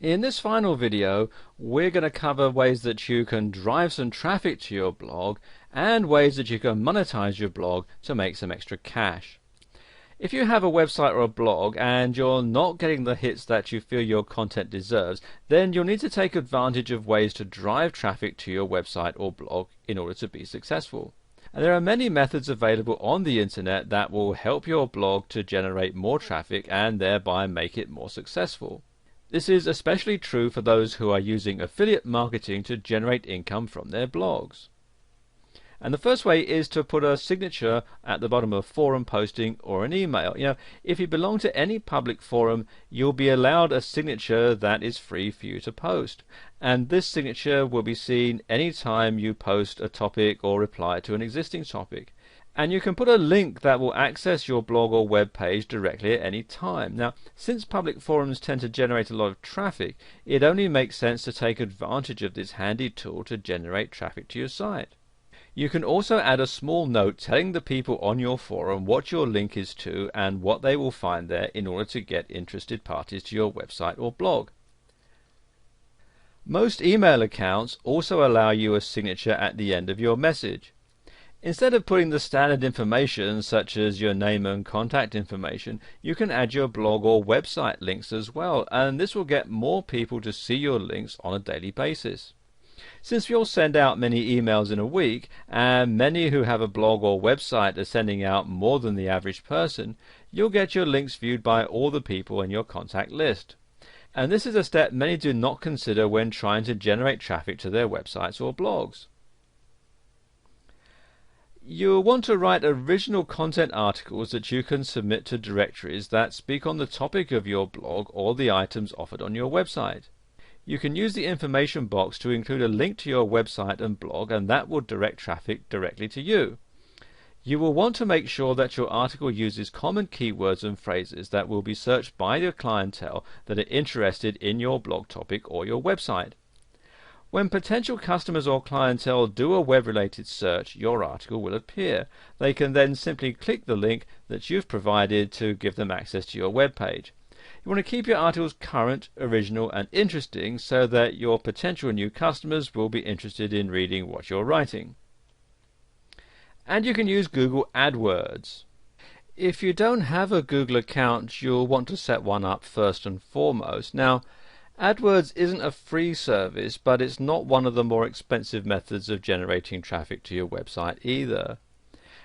In this final video, we're going to cover ways that you can drive some traffic to your blog and ways that you can monetize your blog to make some extra cash. If you have a website or a blog and you're not getting the hits that you feel your content deserves, then you'll need to take advantage of ways to drive traffic to your website or blog in order to be successful. And there are many methods available on the internet that will help your blog to generate more traffic and thereby make it more successful. This is especially true for those who are using affiliate marketing to generate income from their blogs. And the first way is to put a signature at the bottom of a forum posting or an email. If you belong to any public forum, you'll be allowed a signature that is free for you to post. And this signature will be seen anytime you post a topic or reply to an existing topic. And you can put a link that will access your blog or web page directly at any time. Now, since public forums tend to generate a lot of traffic, it only makes sense to take advantage of this handy tool to generate traffic to your site. You can also add a small note telling the people on your forum what your link is to and what they will find there in order to get interested parties to your website or blog. Most email accounts also allow you a signature at the end of your message. Instead of putting the standard information such as your name and contact information, you can add your blog or website links as well, and this will get more people to see your links on a daily basis. Since you'll send out many emails in a week, and many who have a blog or website are sending out more than the average person, you'll get your links viewed by all the people in your contact list. And this is a step many do not consider when trying to generate traffic to their websites or blogs. You'll want to write original content articles that you can submit to directories that speak on the topic of your blog or the items offered on your website. You can use the information box to include a link to your website and blog, and that will direct traffic directly to you. You will want to make sure that your article uses common keywords and phrases that will be searched by your clientele that are interested in your blog topic or your website. When potential customers or clientele do a web-related search, your article will appear. They can then simply click the link that you've provided to give them access to your web page. You want to keep your articles current, original, and interesting so that your potential new customers will be interested in reading what you're writing. And you can use Google AdWords. If you don't have a Google account, you'll want to set one up first and foremost. Now, AdWords isn't a free service, but it's not one of the more expensive methods of generating traffic to your website either.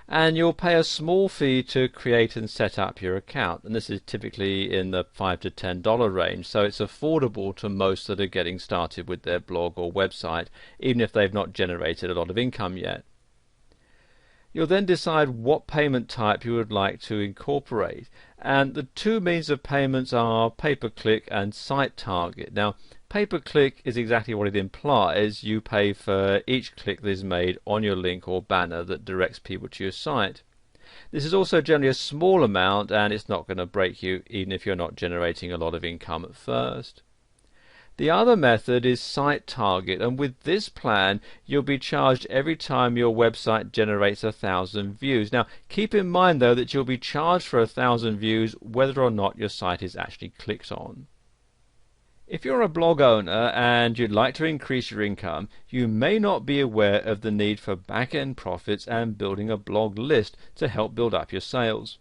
And you'll pay a small fee to create and set up your account, and this is typically in the $5 to $10 range, so it's affordable to most that are getting started with their blog or website, even if they've not generated a lot of income yet. You'll then decide what payment type you would like to incorporate, and the two means of payments are pay-per-click and site target. Now, pay-per-click is exactly what it implies. You pay for each click that is made on your link or banner that directs people to your site. This is also generally a small amount, and it's not going to break you even if you're not generating a lot of income at first. The other method is site target, and with this plan you'll be charged every time your website generates 1,000 views. Now keep in mind though that you'll be charged for 1,000 views whether or not your site is actually clicked on. If you're a blog owner and you'd like to increase your income, you may not be aware of the need for back-end profits and building a blog list to help build up your sales.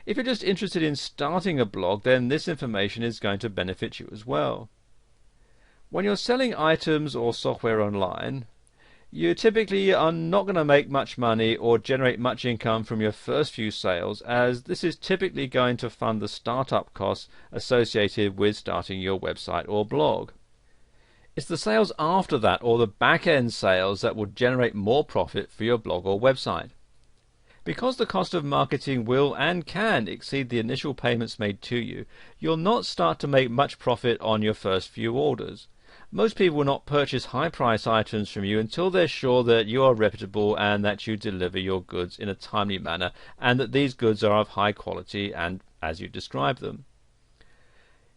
If you're just interested in starting a blog, then this information is going to benefit you as well. When you're selling items or software online, you typically are not going to make much money or generate much income from your first few sales, as this is typically going to fund the startup costs associated with starting your website or blog. It's the sales after that, or the back-end sales, that will generate more profit for your blog or website. Because the cost of marketing will and can exceed the initial payments made to you, you'll not start to make much profit on your first few orders. Most people will not purchase high-price items from you until they're sure that you are reputable and that you deliver your goods in a timely manner and that these goods are of high quality and as you describe them.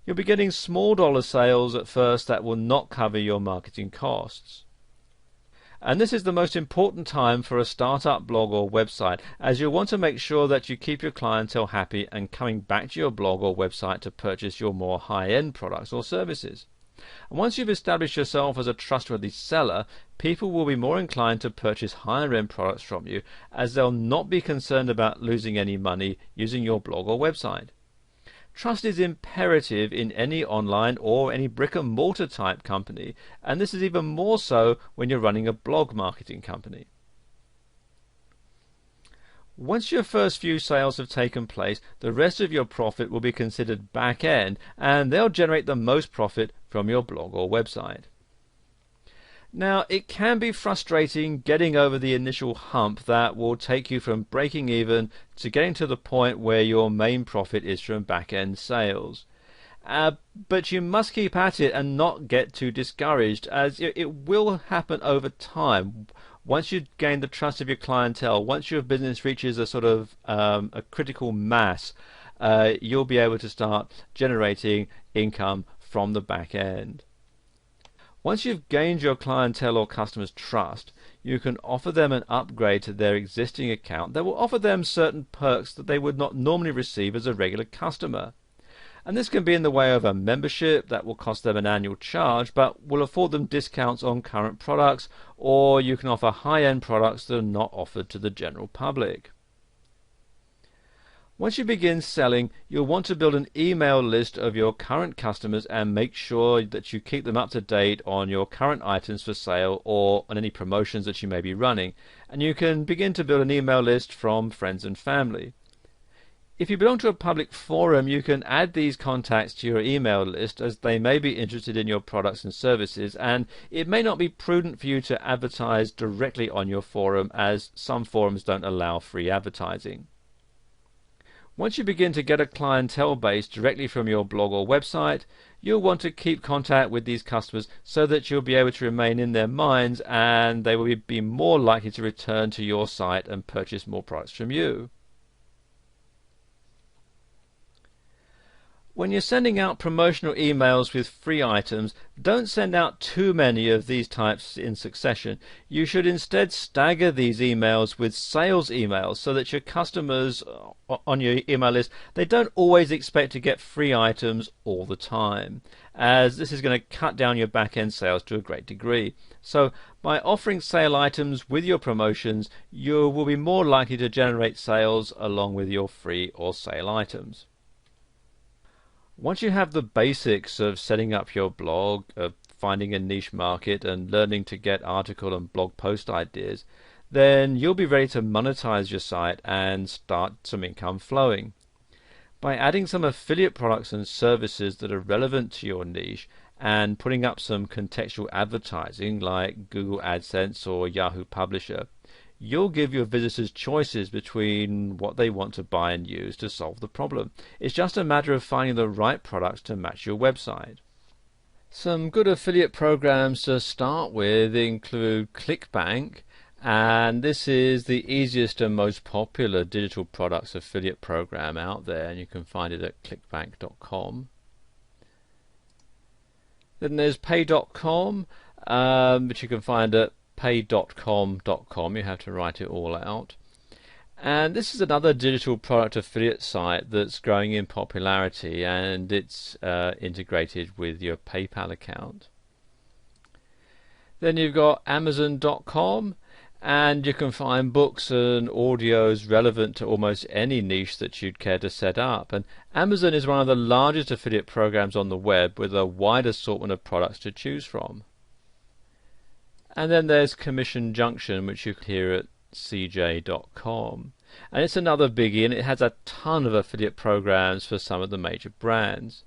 You'll be getting small dollar sales at first that will not cover your marketing costs. And this is the most important time for a startup blog or website, as you'll want to make sure that you keep your clientele happy and coming back to your blog or website to purchase your more high-end products or services. And once you've established yourself as a trustworthy seller, people will be more inclined to purchase higher end products from you, as they'll not be concerned about losing any money using your blog or website. Trust is imperative in any online or any brick and mortar type company, and this is even more so when you're running a blog marketing company. Once your first few sales have taken place, the rest of your profit will be considered back end, and they'll generate the most profit from your blog or website. Now, it can be frustrating getting over the initial hump that will take you from breaking even to getting to the point where your main profit is from back-end sales. But you must keep at it and not get too discouraged, as it will happen over time. Once you gain the trust of your clientele, once your business reaches a sort of a critical mass, you'll be able to start generating income from the back end. Once you've gained your clientele or customers' trust, you can offer them an upgrade to their existing account that will offer them certain perks that they would not normally receive as a regular customer. And this can be in the way of a membership that will cost them an annual charge but will afford them discounts on current products, or you can offer high-end products that are not offered to the general public. Once you begin selling, you'll want to build an email list of your current customers and make sure that you keep them up to date on your current items for sale or on any promotions that you may be running. And you can begin to build an email list from friends and family. If you belong to a public forum, you can add these contacts to your email list, as they may be interested in your products and services, and it may not be prudent for you to advertise directly on your forum, as some forums don't allow free advertising. Once you begin to get a clientele base directly from your blog or website, you'll want to keep contact with these customers so that you'll be able to remain in their minds, and they will be more likely to return to your site and purchase more products from you. When you're sending out promotional emails with free items, don't send out too many of these types in succession. You should instead stagger these emails with sales emails so that your customers on your email list, they don't always expect to get free items all the time, as this is going to cut down your back-end sales to a great degree. So by offering sale items with your promotions, you will be more likely to generate sales along with your free or sale items. Once you have the basics of setting up your blog, of finding a niche market and learning to get article and blog post ideas, then you'll be ready to monetize your site and start some income flowing. By adding some affiliate products and services that are relevant to your niche and putting up some contextual advertising like Google AdSense or Yahoo Publisher, you'll give your visitors choices between what they want to buy and use to solve the problem. It's just a matter of finding the right products to match your website. Some good affiliate programs to start with include ClickBank, and this is the easiest and most popular digital products affiliate program out there, and you can find it at clickbank.com. Then there's pay.com, which you can find at pay.com.com. You have to write it all out. And this is another digital product affiliate site that's growing in popularity, and it's integrated with your PayPal account. Then you've got Amazon.com, and you can find books and audios relevant to almost any niche that you'd care to set up. And Amazon is one of the largest affiliate programs on the web, with a wide assortment of products to choose from. And then there's Commission Junction, which you can hear at cj.com. And it's another biggie, and it has a ton of affiliate programs for some of the major brands.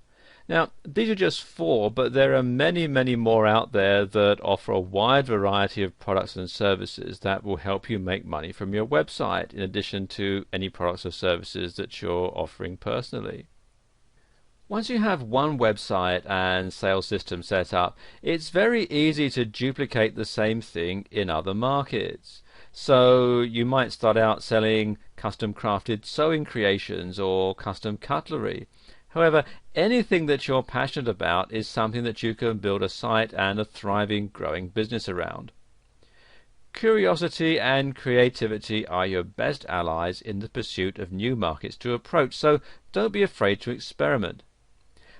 Now, these are just 4, but there are many, many more out there that offer a wide variety of products and services that will help you make money from your website, in addition to any products or services that you're offering personally. Once you have one website and sales system set up, it's very easy to duplicate the same thing in other markets. So you might start out selling custom crafted sewing creations or custom cutlery. However, anything that you're passionate about is something that you can build a site and a thriving, growing business around. Curiosity and creativity are your best allies in the pursuit of new markets to approach, so don't be afraid to experiment.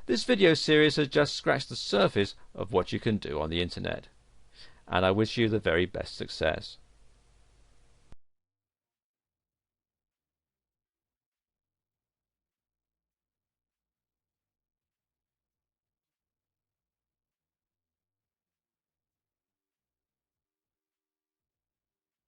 This video series has just scratched the surface of what you can do on the internet, and I wish you the very best success.